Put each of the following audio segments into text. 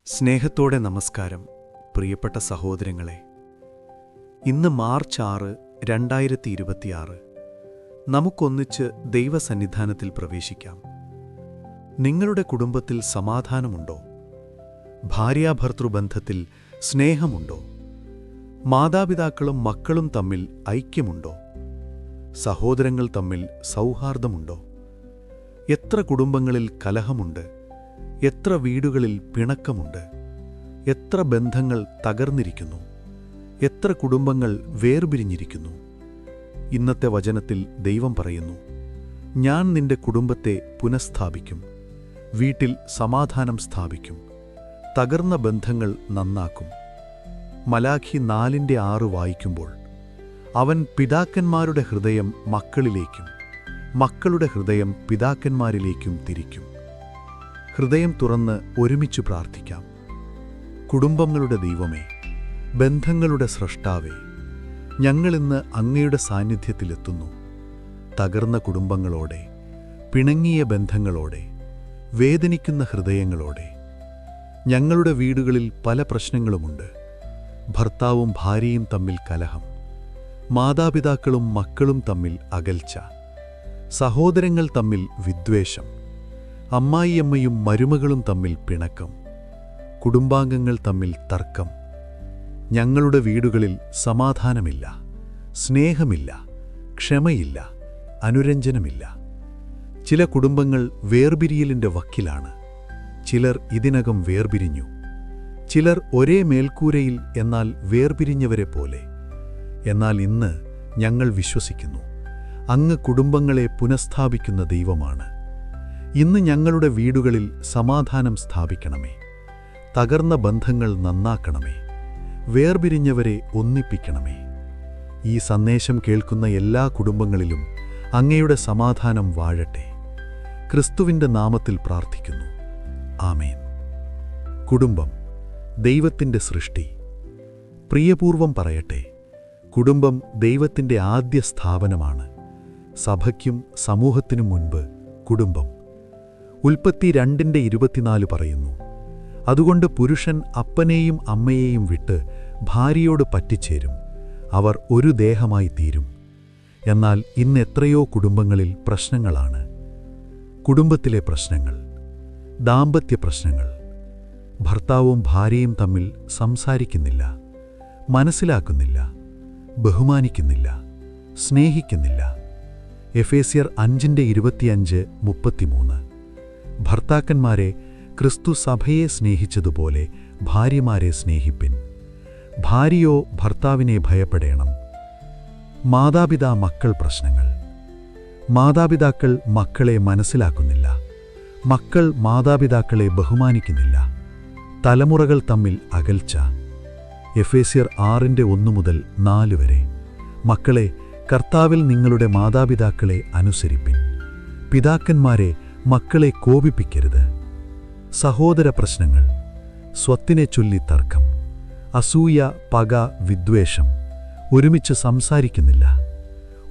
സ്നേഹത്തോടെ നമസ്കാരം, പ്രിയപ്പെട്ട സഹോദരങ്ങളെ. ഇന്ന് മാർച്ച് 6, 2026. നമുക്കൊന്നിച്ച് ദൈവസന്നിധാനത്തിൽ പ്രവേശിക്കാം. നിങ്ങളുടെ കുടുംബത്തിൽ സമാധാനമുണ്ടോ? ഭാര്യാഭർത്തൃബന്ധത്തിൽ സ്നേഹമുണ്ടോ? മാതാപിതാക്കളും മക്കളും തമ്മിൽ ഐക്യമുണ്ടോ? സഹോദരങ്ങൾ തമ്മിൽ സൗഹാർദ്ദമുണ്ടോ? എത്ര കുടുംബങ്ങളിൽ കലഹമുണ്ട്? എത്ര വീടുകളിൽ പിണക്കമുണ്ട്? എത്ര ബന്ധങ്ങൾ തകർന്നിരിക്കുന്നു? എത്ര കുടുംബങ്ങൾ വേർപിരിഞ്ഞിരിക്കുന്നു? ഇന്നത്തെ വചനത്തിൽ ദൈവം പറയുന്നു, ഞാൻ നിന്റെ കുടുംബത്തെ പുനഃസ്ഥാപിക്കും, വീട്ടിൽ സമാധാനം സ്ഥാപിക്കും, തകർന്ന ബന്ധങ്ങൾ നന്നാക്കും. മലാഖി 4:6 വായിക്കുമ്പോൾ, അവൻ പിതാക്കന്മാരുടെ ഹൃദയം മക്കളിലേക്കും മക്കളുടെ ഹൃദയം പിതാക്കന്മാരിലേക്കും തിരിക്കും. ഹൃദയം തുറന്ന് ഒരുമിച്ചു പ്രാർത്ഥിക്കാം. കുടുംബങ്ങളുടെ ദൈവമേ, ബന്ധങ്ങളുടെ സ്രഷ്ടാവേ, ഞങ്ങളിന്ന് അങ്ങയുടെ സാന്നിധ്യത്തിലെത്തുന്നു. തകർന്ന കുടുംബങ്ങളോടെ, പിണങ്ങിയ ബന്ധങ്ങളോടെ, വേദനിക്കുന്ന ഹൃദയങ്ങളോടെ. ഞങ്ങളുടെ വീടുകളിൽ പല പ്രശ്നങ്ങളുമുണ്ട്. ഭർത്താവും ഭാര്യയും തമ്മിൽ കലഹം, മാതാപിതാക്കളും മക്കളും തമ്മിൽ അകൽച്ച, സഹോദരങ്ങൾ തമ്മിൽ വിദ്വേഷം, അമ്മായിയമ്മയും മരുമകളും തമ്മിൽ പിണക്കം, കുടുംബാംഗങ്ങൾ തമ്മിൽ തർക്കം. ഞങ്ങളുടെ വീടുകളിൽ സമാധാനമില്ല, സ്നേഹമില്ല, ക്ഷമയില്ല, അനുരഞ്ജനമില്ല. ചില കുടുംബങ്ങൾ വേർപിരിയലിൻ്റെ വക്കിലാണ്. ചിലർ ഇതിനകം വേർപിരിഞ്ഞു. ചിലർ ഒരേ മേൽക്കൂരയിൽ, എന്നാൽ വേർപിരിഞ്ഞവരെ പോലെ. എന്നാൽ ഇന്ന് ഞങ്ങൾ വിശ്വസിക്കുന്നു, അങ്ങ് കുടുംബങ്ങളെ പുനഃസ്ഥാപിക്കുന്ന ദൈവമാണ്. ഇന്ന് ഞങ്ങളുടെ വീടുകളിൽ സമാധാനം സ്ഥാപിക്കണമേ. തകർന്ന ബന്ധങ്ങൾ നന്നാക്കണമേ. വേർപിരിഞ്ഞവരെ ഒന്നിപ്പിക്കണമേ. ഈ സന്ദേശം കേൾക്കുന്ന എല്ലാ കുടുംബങ്ങളിലും അങ്ങയുടെ സമാധാനം വാഴട്ടെ. ക്രിസ്തുവിൻ്റെ നാമത്തിൽ പ്രാർത്ഥിക്കുന്നു. ആമേൻ. കുടുംബം ദൈവത്തിൻ്റെ സൃഷ്ടി. പ്രിയപൂർവം പറയട്ടെ, കുടുംബം ദൈവത്തിൻ്റെ ആദ്യ സ്ഥാപനമാണ്. സഭയ്ക്കും സമൂഹത്തിനും മുൻപ് കുടുംബം. ഉൽപ്പത്തി 2:24 പറയുന്നു, അതുകൊണ്ട് പുരുഷൻ അപ്പനെയും അമ്മയെയും വിട്ട് ഭാര്യയോട് പറ്റിച്ചേരും, അവർ ഒരു ദേഹമായി തീരും. എന്നാൽ ഇന്ന് എത്രയോ കുടുംബങ്ങളിൽ പ്രശ്നങ്ങളാണ്. കുടുംബത്തിലെ പ്രശ്നങ്ങൾ, ദാമ്പത്യ പ്രശ്നങ്ങൾ. ഭർത്താവും ഭാര്യയും തമ്മിൽ സംസാരിക്കുന്നില്ല, മനസ്സിലാക്കുന്നില്ല, ബഹുമാനിക്കുന്നില്ല, സ്നേഹിക്കുന്നില്ല. എഫേസ്യർ 5:25-33. ഭർത്താക്കന്മാരെ, ക്രിസ്തു സഭയെ സ്നേഹിച്ചതുപോലെ ഭാര്യമാരെ സ്നേഹിപ്പിൻ. ഭാര്യയോ ഭർത്താവിനെ ഭയപ്പെടേണം. മാതാപിതാ മക്കൾ പ്രശ്നങ്ങൾ. മാതാപിതാക്കൾ മക്കളെ മനസ്സിലാക്കുന്നില്ല. മക്കൾ മാതാപിതാക്കളെ ബഹുമാനിക്കുന്നില്ല. തലമുറകൾ തമ്മിൽ അകൽച്ച. എഫേസ്യർ 6:1-4 വരെ. മക്കളെ, കർത്താവിൽ നിങ്ങളുടെ മാതാപിതാക്കളെ അനുസരിപ്പിൻ. പിതാക്കന്മാരെ, മക്കളെ കോപിപ്പിക്കരുത്. സഹോദര പ്രശ്നങ്ങൾ. സ്വത്തിനെ ചൊല്ലി തർക്കം, അസൂയ, പക, വിദ്വേഷം. ഒരുമിച്ച് സംസാരിക്കുന്നില്ല.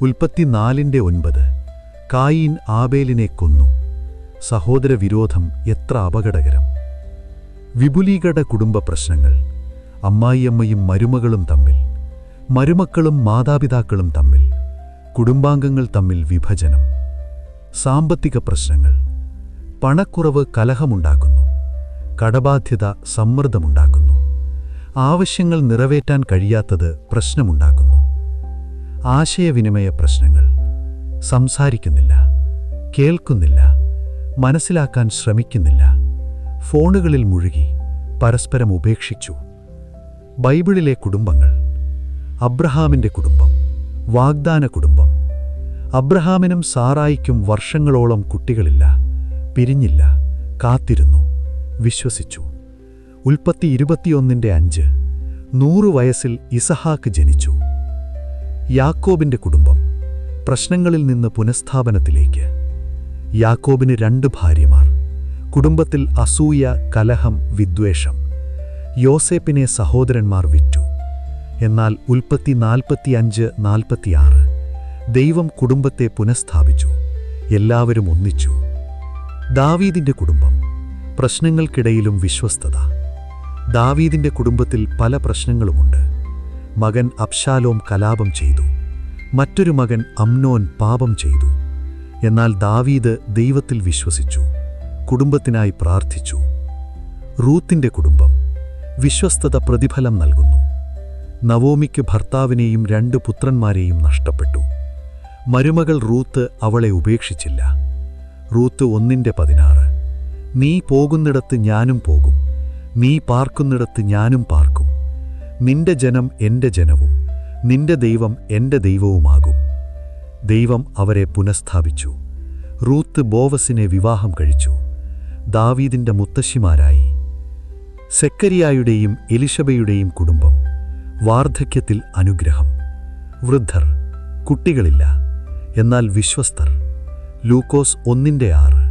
ഉൽപ്പത്തി 4:9. കായീൻ ആബേലിനെ കൊന്നു. സഹോദര വിരോധം എത്ര അപകടകരം. വിപുലീകൃത കുടുംബ പ്രശ്നങ്ങൾ. അമ്മായിയമ്മയും മരുമകളും തമ്മിൽ, മരുമക്കളും മാതാപിതാക്കളും തമ്മിൽ, കുടുംബാംഗങ്ങൾ തമ്മിൽ വിഭജനം. സാമ്പത്തിക പ്രശ്നങ്ങൾ. പണക്കുറവ് കലഹമുണ്ടാക്കുന്നു. കടബാധ്യത സമ്മർദ്ദമുണ്ടാക്കുന്നു. ആവശ്യങ്ങൾ നിറവേറ്റാൻ കഴിയാത്തത് പ്രശ്നമുണ്ടാക്കുന്നു. ആശയവിനിമയ പ്രശ്നങ്ങൾ. സംസാരിക്കുന്നില്ല, കേൾക്കുന്നില്ല, മനസ്സിലാക്കാൻ ശ്രമിക്കുന്നില്ല. ഫോണുകളിൽ മുഴുകി, പരസ്പരം ഉപേക്ഷിച്ചു. ബൈബിളിലെ കുടുംബങ്ങൾ. അബ്രഹാമിൻ്റെ കുടുംബം, വാഗ്ദാന കുടുംബം. അബ്രഹാമിനും സാറായിക്കും വർഷങ്ങളോളം കുട്ടികളില്ല. പിരിഞ്ഞില്ല, കാത്തിരുന്നു, വിശ്വസിച്ചു. ഉൽപ്പത്തി 21:5. 100 വയസ്സിൽ ഇസഹാക്ക് ജനിച്ചു. യാക്കോബിൻ്റെ കുടുംബം. പ്രശ്നങ്ങളിൽ നിന്ന് പുനഃസ്ഥാപനത്തിലേക്ക്. യാക്കോബിന് 2 ഭാര്യമാർ. കുടുംബത്തിൽ അസൂയ, കലഹം, വിദ്വേഷം. യോസേപ്പിനെ സഹോദരന്മാർ വിറ്റു. എന്നാൽ ഉൽപ്പത്തി 45:46. ദൈവം കുടുംബത്തെ പുനഃസ്ഥാപിച്ചു. എല്ലാവരും ഒന്നിച്ചു. ദാവീദിന്റെ കുടുംബം. പ്രശ്നങ്ങൾക്കിടയിലും വിശ്വസ്തത. ദാവീദിന്റെ കുടുംബത്തിൽ പല പ്രശ്നങ്ങളുമുണ്ട്. മകൻ അബ്ശാലോം കലാപം ചെയ്തു. മറ്റൊരു മകൻ അമ്നോൻ പാപം ചെയ്തു. എന്നാൽ ദാവീദ് ദൈവത്തിൽ വിശ്വസിച്ചു, കുടുംബത്തിനായി പ്രാർത്ഥിച്ചു. റൂത്തിന്റെ കുടുംബം. വിശ്വസ്തത പ്രതിഫലം നൽകുന്നു. നവോമിക്ക് ഭർത്താവിനെയും 2 പുത്രന്മാരെയും നഷ്ടപ്പെട്ടു. മരുമകൾ റൂത്ത് അവളെ ഉപേക്ഷിച്ചില്ല. റൂത്ത് 1:16. നീ പോകുന്നിടത്ത് ഞാനും പോകും, നീ പാർക്കുന്നിടത്ത് ഞാനും പാർക്കും. നിന്റെ ജനം എന്റെ ജനവും നിന്റെ ദൈവം എന്റെ ദൈവവുമാകും. ദൈവം അവരെ പുനഃസ്ഥാപിച്ചു. റൂത്ത് ബോവസിനെ വിവാഹം കഴിച്ചു. ദാവീദിന്റെ മുത്തശ്ശിമാരായി. സെക്കരിയായുടെയും എലിശബയുടെയും കുടുംബം. വാർദ്ധക്യത്തിൽ അനുഗ്രഹം. വൃദ്ധർ, കുട്ടികളില്ല, എന്നാൽ വിശ്വസ്തർ. ലൂക്കോസ് 1:6.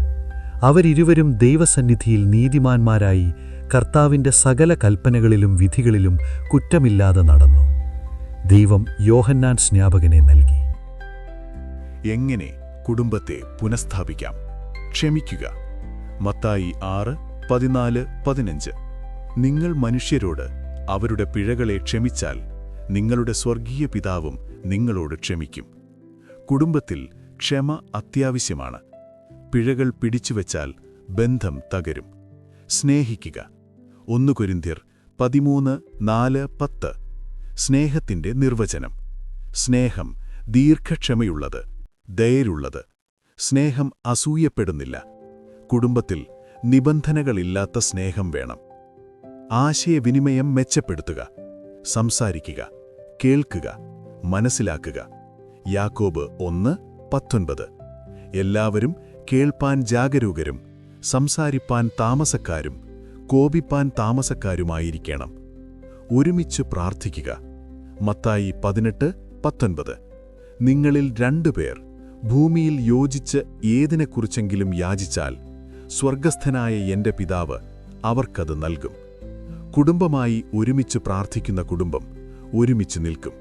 അവരിരുവരും ദൈവസന്നിധിയിൽ നീതിമാന്മാരായി കർത്താവിന്റെ സകല കൽപ്പനകളിലും വിധികളിലും കുറ്റമില്ലാതെ നടന്നു. ദൈവം യോഹന്നാൻ സ്നാപകനെ നൽകി. എങ്ങനെ കുടുംബത്തെ പുനഃസ്ഥാപിക്കാം? ക്ഷമിക്കുക. മത്തായി 6:14-15. നിങ്ങൾ മനുഷ്യരോട് അവരുടെ പിഴകളെ ക്ഷമിച്ചാൽ നിങ്ങളുടെ സ്വർഗീയ പിതാവും നിങ്ങളോട് ക്ഷമിക്കും. കുടുംബത്തിൽ ക്ഷമ അത്യാവശ്യമാണ്. പിഴകൾ പിടിച്ചുവെച്ചാൽ ബന്ധം തകരും. സ്നേഹിക്കുക. 1 കൊരിന്ത്യർ 13:4-10. സ്നേഹത്തിന്റെ നിർവചനം. സ്നേഹം ദീർഘക്ഷമയുള്ളത്, ദയരുള്ളത്. സ്നേഹം അസൂയപ്പെടുന്നില്ല. കുടുംബത്തിൽ നിബന്ധനകളില്ലാത്ത സ്നേഹം വേണം. ആശയവിനിമയം മെച്ചപ്പെടുത്തുക. സംസാരിക്കുക, കേൾക്കുക, മനസ്സിലാക്കുക. യാക്കോബ് 1:19. എല്ലാവരും കേൾപ്പാൻ ജാഗരൂകരും സംസാരിപ്പാൻ താമസക്കാരും കോപിപ്പാൻ താമസക്കാരുമായിരിക്കണം. ഒരുമിച്ച് പ്രാർത്ഥിക്കുക. മത്തായി 18:19. നിങ്ങളിൽ 2 പേർ ഭൂമിയിൽ യോജിച്ച് ഏതിനെക്കുറിച്ചെങ്കിലും യാചിച്ചാൽ സ്വർഗസ്ഥനായ എന്റെ പിതാവ് അവർക്കത് നൽകും. കുടുംബമായി ഒരുമിച്ച് പ്രാർത്ഥിക്കുന്ന കുടുംബം ഒരുമിച്ച് നിൽക്കും.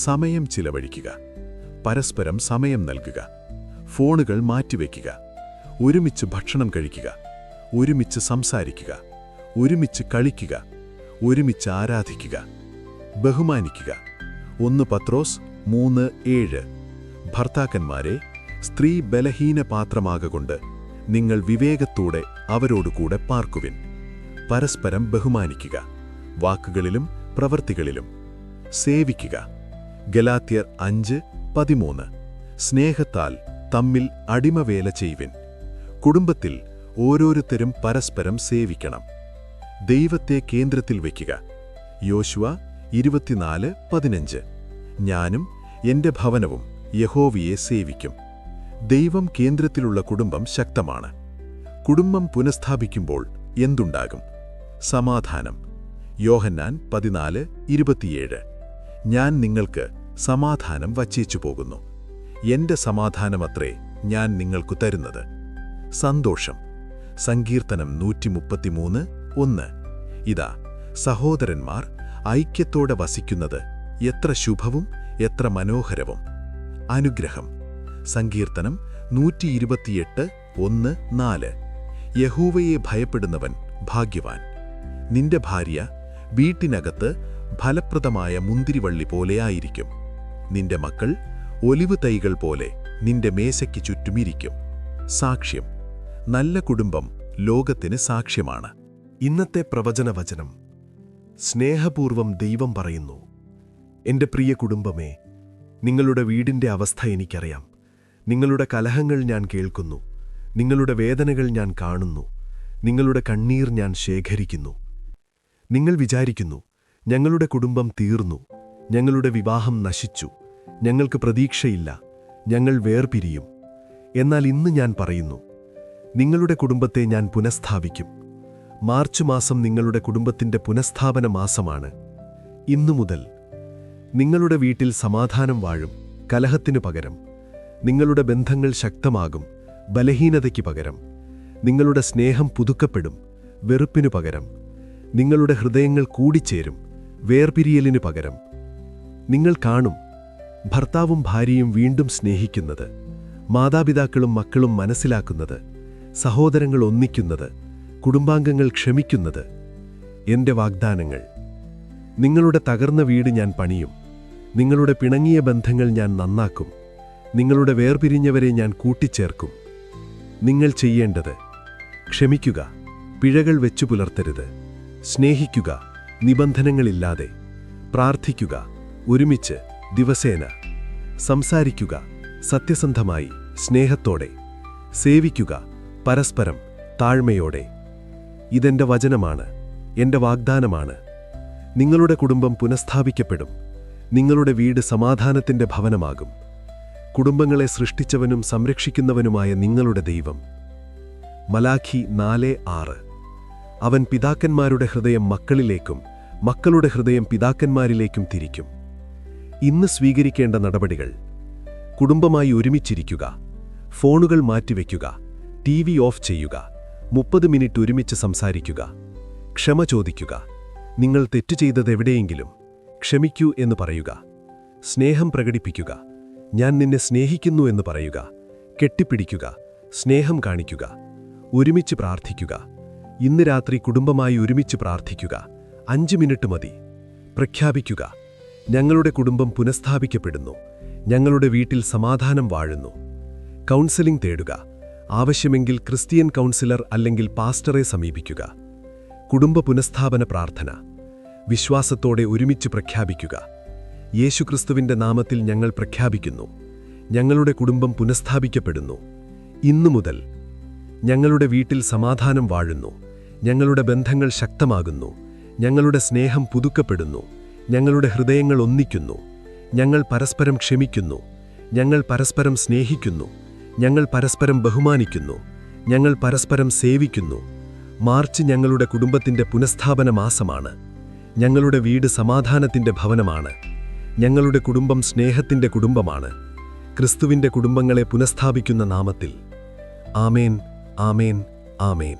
സമയം ചിലവഴിക്കുക. പരസ്പരം സമയം നൽകുക. ഫോണുകൾ മാറ്റിവെക്കുക. ഒരുമിച്ച് ഭക്ഷണം കഴിക്കുക. ഒരുമിച്ച് സംസാരിക്കുക. ഒരുമിച്ച് കളിക്കുക. ഒരുമിച്ച് ആരാധിക്കുക. ബഹുമാനിക്കുക. 1 പത്രോസ് 3:7. ഭർത്താക്കന്മാരെ, സ്ത്രീ ബലഹീന പാത്രമാകൊണ്ട് നിങ്ങൾ വിവേകത്തോടെ അവരോടുകൂടെ പാർക്കുവിൻ. പരസ്പരം ബഹുമാനിക്കുക. വാക്കുകളിലും പ്രവൃത്തികളിലും സേവിക്കുക. ഗലാത്യർ 5:13. സ്നേഹത്താൽ തമ്മിൽ അടിമവേല ചെയ്യുവിൻ. കുടുംബത്തിൽ ഓരോരുത്തരും പരസ്പരം സേവിക്കണം. ദൈവത്തെ കേന്ദ്രത്തിൽ വയ്ക്കുക. യോശുവ 24:15. ഞാനും എന്റെ ഭവനവും യഹോവയെ സേവിക്കും. ദൈവം കേന്ദ്രത്തിലുള്ള കുടുംബം ശക്തമാണ്. കുടുംബം പുനഃസ്ഥാപിക്കുമ്പോൾ എന്തുണ്ടാകും? സമാധാനം. യോഹന്നാൻ 14:27. ഞാൻ നിങ്ങൾക്ക് സമാധാനം വച്ചേച്ചു പോകുന്നു. എന്റെ സമാധാനമത്രേ ഞാൻ നിങ്ങൾക്കു തരുന്നത്. സന്തോഷം. സങ്കീർത്തനം 133:1. ഇതാ, സഹോദരന്മാർ ഐക്യത്തോടെ വസിക്കുന്നത് എത്ര ശുഭവും എത്ര മനോഹരവും. അനുഗ്രഹം. സങ്കീർത്തനം 128:1-4. യഹോവയെ ഭയപ്പെടുന്നവൻ ഭാഗ്യവാൻ. നിന്റെ ഭാര്യ വീട്ടിനകത്ത് ഫലപ്രദമായ മുന്തിരിവള്ളി പോലെയായിരിക്കും. നിന്റെ മക്കൾ ഒലിവ് തൈകൾ പോലെ നിന്റെ മേശയ്ക്ക് ചുറ്റുമിരിക്കും. സാക്ഷ്യം. നല്ല കുടുംബം ലോകത്തിന് സാക്ഷ്യമാണ്. ഇന്നത്തെ പ്രവചനവചനം. സ്നേഹപൂർവം ദൈവം പറയുന്നു, എന്റെ പ്രിയ കുടുംബമേ, നിങ്ങളുടെ വീടിന്റെ അവസ്ഥ എനിക്കറിയാം. നിങ്ങളുടെ കലഹങ്ങൾ ഞാൻ കേൾക്കുന്നു. നിങ്ങളുടെ വേദനകൾ ഞാൻ കാണുന്നു. നിങ്ങളുടെ കണ്ണീർ ഞാൻ ശേഖരിക്കുന്നു. നിങ്ങൾ വിചാരിക്കുന്നു, ഞങ്ങളുടെ കുടുംബം തീർന്നു, ഞങ്ങളുടെ വിവാഹം നശിച്ചു, ഞങ്ങൾക്ക് പ്രതീക്ഷയില്ല, ഞങ്ങൾ വേർപിരിയും. എന്നാൽ ഇന്ന് ഞാൻ പറയുന്നു, നിങ്ങളുടെ കുടുംബത്തെ ഞാൻ പുനഃസ്ഥാപിക്കും. മാർച്ച് മാസം നിങ്ങളുടെ കുടുംബത്തിന്റെ പുനഃസ്ഥാപന മാസമാണ്. ഇന്നു മുതൽ നിങ്ങളുടെ വീട്ടിൽ സമാധാനം വാഴും. കലഹത്തിനു പകരം നിങ്ങളുടെ ബന്ധങ്ങൾ ശക്തമാകും. ബലഹീനതയ്ക്ക് പകരം നിങ്ങളുടെ സ്നേഹം പുതുക്കപ്പെടും. വെറുപ്പിനു പകരം നിങ്ങളുടെ ഹൃദയങ്ങൾ കൂടിച്ചേരും. വേർപിരിയലിനു പകരം നിങ്ങൾ കാണും ഭർത്താവും ഭാര്യയും വീണ്ടും സ്നേഹിക്കുന്നത്, മാതാപിതാക്കളും മക്കളും മനസ്സിലാക്കുന്നത്, സഹോദരങ്ങൾ ഒന്നിക്കുന്നത്, കുടുംബാംഗങ്ങൾ ക്ഷമിക്കുന്നത്. എന്റെ വാഗ്ദാനങ്ങൾ. നിങ്ങളുടെ തകർന്ന വീട് ഞാൻ പണിയും. നിങ്ങളുടെ പിണങ്ങിയ ബന്ധങ്ങൾ ഞാൻ നന്നാക്കും. നിങ്ങളുടെ വേർപിരിഞ്ഞവരെ ഞാൻ കൂട്ടിച്ചേർക്കും. നിങ്ങൾ ചെയ്യേണ്ടത്: ക്ഷമിക്കുക, പിഴകൾ വെച്ചു പുലർത്തരുത്. സ്നേഹിക്കുക, നിബന്ധനകളില്ലാതെ. പ്രാർത്ഥിക്കുക, ഒരുമിച്ച്, ദിവസേന. സംസാരിക്കുക, സത്യസന്ധമായി, സ്നേഹത്തോടെ. സേവിക്കുക, പരസ്പരം, താഴ്മയോടെ. ഇതെന്റെ വചനമാണ്, എന്റെ വാഗ്ദാനമാണ്. നിങ്ങളുടെ കുടുംബം പുനഃസ്ഥാപിക്കപ്പെടും. നിങ്ങളുടെ വീട് സമാധാനത്തിന്റെ ഭവനമാകും. കുടുംബങ്ങളെ സൃഷ്ടിച്ചവനും സംരക്ഷിക്കുന്നവനുമായ നിങ്ങളുടെ ദൈവം. മലാഖി 4:6. അവൻ പിതാക്കന്മാരുടെ ഹൃദയം മക്കളിലേക്കും മക്കളുടെ ഹൃദയം പിതാക്കന്മാരിലേക്കും തിരിക്കും. ഇന്ന് സ്വീകരിക്കേണ്ട നടപടികൾ: കുടുംബമായി ഒരുമിച്ചിരിക്കുക, ഫോണുകൾ മാറ്റിവെക്കുക, TV ഓഫ് ചെയ്യുക, 30 മിനിറ്റ് ഒരുമിച്ച് സംസാരിക്കുക, ക്ഷമ ചോദിക്കുക. നിങ്ങൾ തെറ്റു ചെയ്തതെവിടെയെങ്കിലും ക്ഷമിക്കൂ എന്ന് പറയുക. സ്നേഹം പ്രകടിപ്പിക്കുക. ഞാൻ നിന്നെ സ്നേഹിക്കുന്നു എന്ന് പറയുക. കെട്ടിപ്പിടിക്കുക, സ്നേഹം കാണിക്കുക. ഒരുമിച്ച് പ്രാർത്ഥിക്കുക. ഇന്ന് രാത്രി കുടുംബമായി ഒരുമിച്ച് പ്രാർത്ഥിക്കുക. 5 മിനിറ്റ് മതി. പ്രഖ്യാപിക്കുക: ഞങ്ങളുടെ കുടുംബം പുനഃസ്ഥാപിക്കപ്പെടുന്നു. ഞങ്ങളുടെ വീട്ടിൽ സമാധാനം വാഴുന്നു. കൗൺസിലിംഗ് തേടുക. ആവശ്യമെങ്കിൽ ക്രിസ്ത്യൻ കൗൺസിലർ അല്ലെങ്കിൽ പാസ്റ്ററെ സമീപിക്കുക. കുടുംബ പുനഃസ്ഥാപന പ്രാർത്ഥന. വിശ്വാസത്തോടെ ഒരുമിച്ച് പ്രഖ്യാപിക്കുക: യേശുക്രിസ്തുവിന്റെ നാമത്തിൽ ഞങ്ങൾ പ്രഖ്യാപിക്കുന്നു, ഞങ്ങളുടെ കുടുംബം പുനഃസ്ഥാപിക്കപ്പെടുന്നു. ഇന്നു മുതൽ ഞങ്ങളുടെ വീട്ടിൽ സമാധാനം വാഴുന്നു. ഞങ്ങളുടെ ബന്ധങ്ങൾ ശക്തമാകുന്നു. ഞങ്ങളുടെ സ്നേഹം പുതുക്കപ്പെടുന്നു. ഞങ്ങളുടെ ഹൃദയങ്ങൾ ഒന്നിക്കുന്നു. ഞങ്ങൾ പരസ്പരം ക്ഷമിക്കുന്നു. ഞങ്ങൾ പരസ്പരം സ്നേഹിക്കുന്നു. ഞങ്ങൾ പരസ്പരം ബഹുമാനിക്കുന്നു. ഞങ്ങൾ പരസ്പരം സേവിക്കുന്നു. മാർച്ച് ഞങ്ങളുടെ കുടുംബത്തിന്റെ പുനഃസ്ഥാപന മാസമാണ്. ഞങ്ങളുടെ വീട് സമാധാനത്തിന്റെ ഭവനമാണ്. ഞങ്ങളുടെ കുടുംബം സ്നേഹത്തിന്റെ കുടുംബമാണ്. ക്രിസ്തുവിന്റെ കുടുംബങ്ങളെ പുനഃസ്ഥാപിക്കുന്ന നാമത്തിൽ. ആമേൻ, ആമേൻ, ആമേൻ.